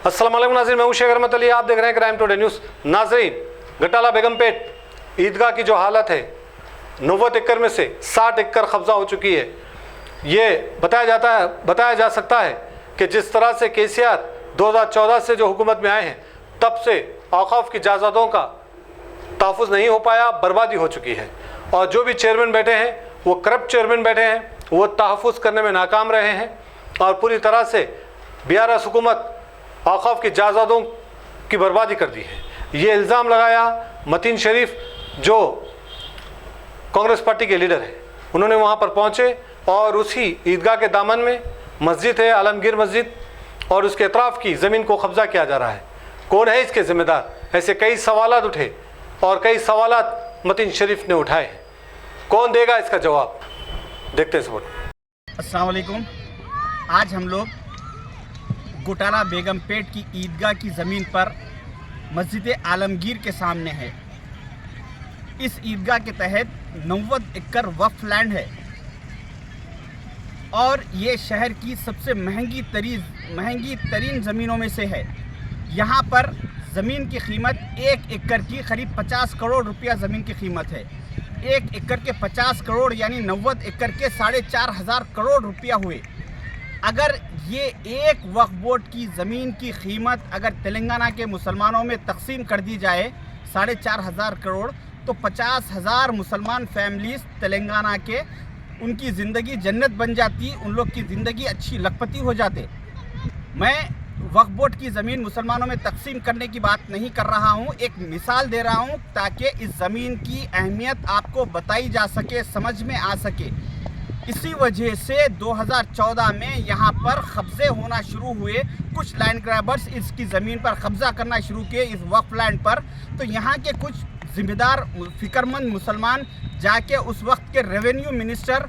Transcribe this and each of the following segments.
अस्सलाम वालेकुम नाज़रीन, मैं हूं शेख रहमत अली, आप देख रहे हैं क्राइम टुडे न्यूज़। नाज़रीन, गटाला बेगमपेट ईदगाह की जो हालत है, 90 एकड़ में से 60 एकड़ कब्जा हो चुकी है। ये बताया जा सकता है कि जिस तरह से केसीआर 2014 से जो हुकूमत में आए हैं, तब से औक़ाफ़ की जायदादों का तहफ़्फ़ुज़ नहीं हो पाया, बर्बादी हो चुकी है। और जो भी चेयरमैन बैठे हैं, वो करप्ट चेयरमैन बैठे हैं, वो तहफ़्फ़ुज़ करने में नाकाम रहे हैं और पूरी तरह से BRS हुकूमत औक़ाफ़ की जायदादों की बर्बादी कर दी है। ये इल्ज़ाम लगाया मतीन शरीफ, जो कांग्रेस पार्टी के लीडर हैं। उन्होंने वहाँ पर पहुँचे और उसी ईदगाह के दामन में मस्जिद है, आलमगीर मस्जिद, और उसके अतराफ़ की ज़मीन को कब्ज़ा किया जा रहा है। कौन है इसके ज़िम्मेदार? ऐसे कई सवालात उठे और कई सवालात मतीन शरीफ ने उठाए हैं। कौन देगा इसका जवाब? देखते हैं सपोर्ट। अस्सलाम वालेकुम। आज हम लोग गटाला बेगमपेट की ईदगाह की ज़मीन पर मस्जिद आलमगीर के सामने है। इस ईदगाह के तहत 90 एकड़ वक्फ लैंड है और ये शहर की सबसे महंगी तरीन ज़मीनों में से है। यहाँ पर ज़मीन की कीमत 1 एकड़ की करीब 50 करोड़ रुपया ज़मीन की कीमत है। 1 एकड़ के 50 करोड़ यानी 90 एकड़ के 4,500 करोड़ रुपया हुए। अगर ये एक वक्फ बोर्ड की ज़मीन की कीमत अगर तेलंगाना के मुसलमानों में तकसीम कर दी जाए 4,500 करोड़, तो 50,000 मुसलमान फैमिलीज़ तेलंगाना के, उनकी ज़िंदगी जन्नत बन जाती, उन लोग की ज़िंदगी अच्छी लखपति हो जाते। मैं वक्फ बोर्ड की ज़मीन मुसलमानों में तकसीम करने की बात नहीं कर रहा हूँ, एक मिसाल दे रहा हूँ ताकि इस ज़मीन की अहमियत आपको बताई जा सके, समझ में आ सके। इसी वजह से 2014 में यहाँ पर कब्ज़े होना शुरू हुए। कुछ लैंड ग्रैबर्स इसकी ज़मीन पर कब्ज़ा करना शुरू किए, इस वक्फ लैंड पर। तो यहाँ के कुछ ज़िम्मेदार फ़िक्रमंद मुसलमान जाके उस वक्त के रेवेन्यू मिनिस्टर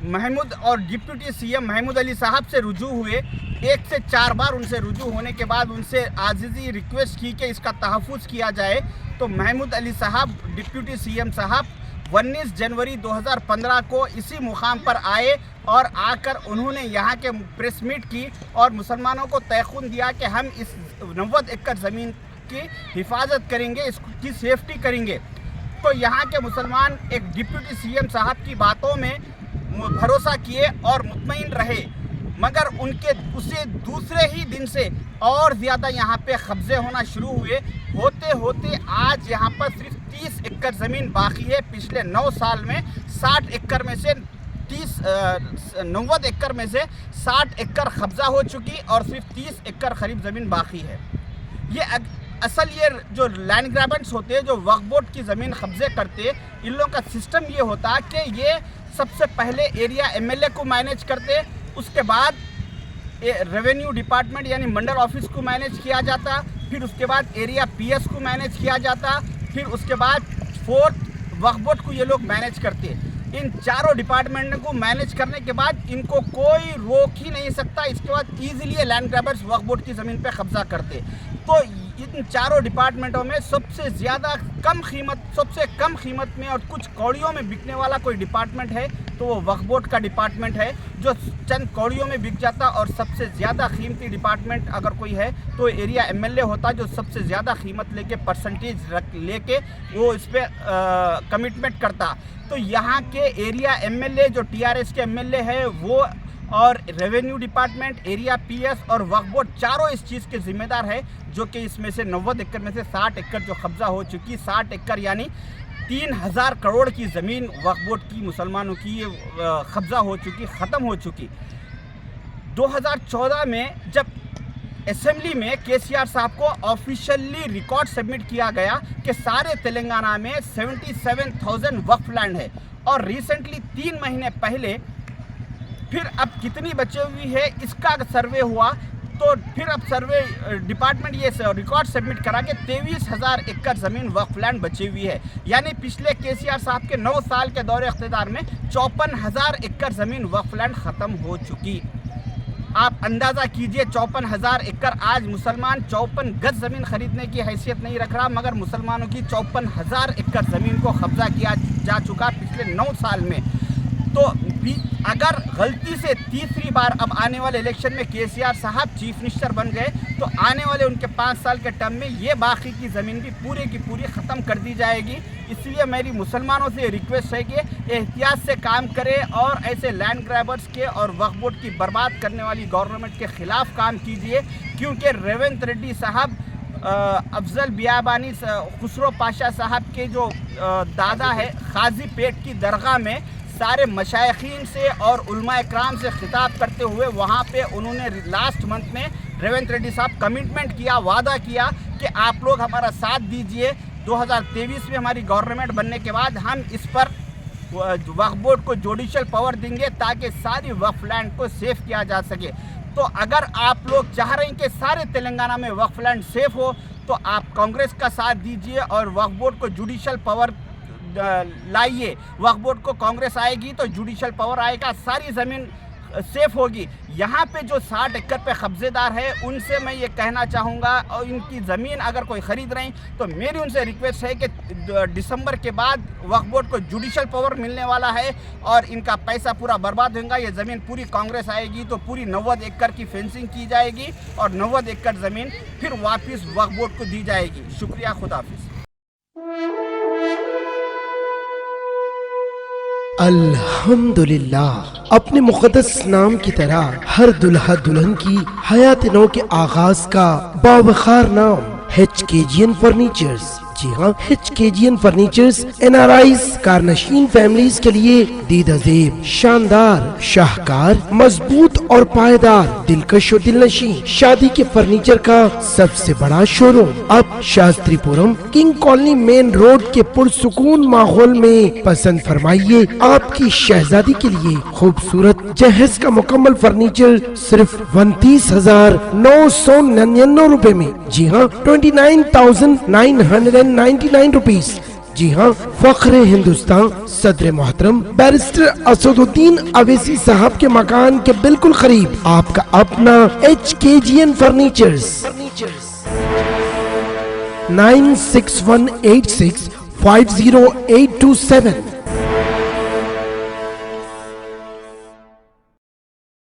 महमूद और डिप्टी CM महमूद अली साहब से रुजू हुए। 1 से 4 बार उनसे रुजू होने के बाद उनसे आजिज़ी रिक्वेस्ट की कि इसका तहफ़्फ़ुज़ किया जाए। तो महमूद अली साहब, डिप्टी CM साहब, 19 जनवरी 2015 को इसी मुकाम पर आए और आकर उन्होंने यहाँ के प्रेस मीट की और मुसलमानों को तयक़ुन दिया कि हम इस 90 एकड़ ज़मीन की हिफाजत करेंगे, इसकी सेफ्टी करेंगे। तो यहाँ के मुसलमान एक डिप्टी CM साहब की बातों में भरोसा किए और मुतमईन रहे, मगर उसे दूसरे ही दिन से और ज़्यादा यहाँ पे कब्ज़े होना शुरू हुए। होते होते आज यहाँ पर सिर्फ 30 एकड़ ज़मीन बाकी है। पिछले 9 साल में 90 एकड़ में से 60 एकड़ कब्ज़ा हो चुकी और सिर्फ 30 एकड़ करीब ज़मीन बाकी है। ये जो लैंड ग्रैबर्स होते हैं, जो वक्फ बोर्ड की ज़मीन कब्ज़े करते, इन लोगों का सिस्टम ये होता कि ये सबसे पहले एरिया MLA को मैनेज करते, उसके बाद रेवेन्यू डिपार्टमेंट यानी मंडल ऑफिस को मैनेज किया जाता, फिर उसके बाद एरिया PS को मैनेज किया जाता, फिर उसके बाद 4th वक्फ बोर्ड को ये लोग मैनेज करते। इन चारों डिपार्टमेंट को मैनेज करने के बाद इनको कोई रोक ही नहीं सकता। इसके बाद ईजिली लैंड ग्रैबर्स वक्फ बोर्ड की ज़मीन पे कब्ज़ा करते। तो इन चारों डिपार्टमेंटों में सबसे कम कीमत में और कुछ कौड़ियों में बिकने वाला कोई डिपार्टमेंट है तो वो वक्फ बोर्ड का डिपार्टमेंट है, जो चंद कौड़ियों में बिक जाता। और सबसे ज़्यादा कीमती डिपार्टमेंट अगर कोई है तो एरिया MLA होता, जो सबसे ज़्यादा कीमत लेके परसेंटेज लेके वो इस पर कमिटमेंट करता। तो यहाँ के एरिया MLA जो TRS के MLA है वो, और रेवेन्यू डिपार्टमेंट, एरिया PS और वक्फ बोर्ड चारों इस चीज़ के ज़िम्मेदार है, जो कि इसमें से 90 एकड़ में से 60 एकड़ जो कब्ज़ा हो चुकी, 60 एकड़ यानी 3,000 करोड़ की ज़मीन वक्फ बोर्ड की मुसलमानों की ये कब्ज़ा हो चुकी, ख़त्म हो चुकी। 2014 में जब असेंबली में KCR साहब को ऑफिशियली रिकॉर्ड सबमिट किया गया कि सारे तेलंगाना में 77,000 वक्फ लैंड है, और रिसेंटली 3 महीने पहले फिर अब कितनी बची हुई है इसका सर्वे हुआ, तो फिर अब सर्वे डिपार्टमेंट ये रिकॉर्ड सबमिट करा के 23,000 एकड़ ज़मीन वक्फ लैंड बची हुई है। यानी पिछले KCR साहब के 9 साल के दौरे इख्तियार में 54,000 एकड़ ज़मीन वक्फ लैंड ख़त्म हो चुकी। आप अंदाज़ा कीजिए, 54,000 एकड़। आज मुसलमान 54 गज ज़मीन ख़रीदने की हैसियत नहीं रख रहा, मगर मुसलमानों की 54,000 एकड़ ज़मीन को कब्ज़ा किया जा चुका पिछले 9 साल में। तो अगर गलती से तीसरी बार अब आने वाले इलेक्शन में केसीआर साहब चीफ मिनिस्टर बन गए तो आने वाले उनके 5 साल के टर्म में ये बाकी की ज़मीन भी पूरी की पूरी ख़त्म कर दी जाएगी। इसलिए मेरी मुसलमानों से रिक्वेस्ट है कि एहतियात से काम करें और ऐसे लैंड ग्रैबर्स के और वक्फ बोर्ड की बर्बाद करने वाली गवर्नमेंट के ख़िलाफ़ काम कीजिए, क्योंकि रेवंत रेड्डी साहब अफजल बियाबानी खुसरो पाशा साहब के जो दादा है खाजी पेट की दरगाह में सारे मशाइखीन से और उलमाए कराम से खिताब करते हुए वहाँ पे उन्होंने लास्ट मंथ में रेवंत रेड्डी साहब कमिटमेंट किया, वादा किया कि आप लोग हमारा साथ दीजिए। 2023 में हमारी गवर्नमेंट बनने के बाद हम इस पर वक्फ बोर्ड को जुडिशल पावर देंगे ताकि सारी वक्फ लैंड को सेफ किया जा सके। तो अगर आप लोग चाह रहे हैं कि सारे तेलंगाना में वक्फ लैंड सेफ हो तो आप कांग्रेस का साथ दीजिए और वक्फ बोर्ड को जुडिशल पावर लाइए। वक्फ बोर्ड को कांग्रेस आएगी तो जुडिशल पावर आएगा, सारी ज़मीन सेफ होगी। यहाँ पे जो 60 एकड़ पे कब्जेदार है उनसे मैं ये कहना चाहूँगा, और इनकी ज़मीन अगर कोई ख़रीद रही तो मेरी उनसे रिक्वेस्ट है कि दिसंबर के बाद वक्फ बोर्ड को जुडिशल पावर मिलने वाला है और इनका पैसा पूरा बर्बाद होगा। ये ज़मीन पूरी कांग्रेस आएगी तो पूरी 90 एकड़ की फेंसिंग की जाएगी और 90 एकड़ ज़मीन फिर वापस वक्फ बोर्ड को दी जाएगी। शुक्रिया, खुदाफिज। अल्हम्दुलिल्लाह, अपने मुक़द्दस नाम की तरह हर दुल्हा दुल्हन की हयात नौ के आगाज का बावखार नाम HKGN फर्नीचर्स। जी हाँ, HKGN फर्नीचर्स NRIs कारनशीन फैमिलीज के लिए दीदाजेब, शानदार, शाहकार, मजबूत और पायदार, दिलकश और दिलनशीं शादी के फर्नीचर का सबसे बड़ा शोरूम अब Shastripuram king colony main road के पुरसुकून माहौल में। पसंद फरमाइए आपकी शहजादी के लिए खूबसूरत जहेज का मुकम्मल फर्नीचर सिर्फ 29,999 रुपए में। जी हाँ, 29,999 रुपीज। जी हाँ, फख्र हिंदुस्तान सदर मोहतरम बैरिस्टर असदुद्दीन अवैसी साहब के मकान के बिल्कुल करीब आपका अपना HKGN फर्नीचर्स। 9618650827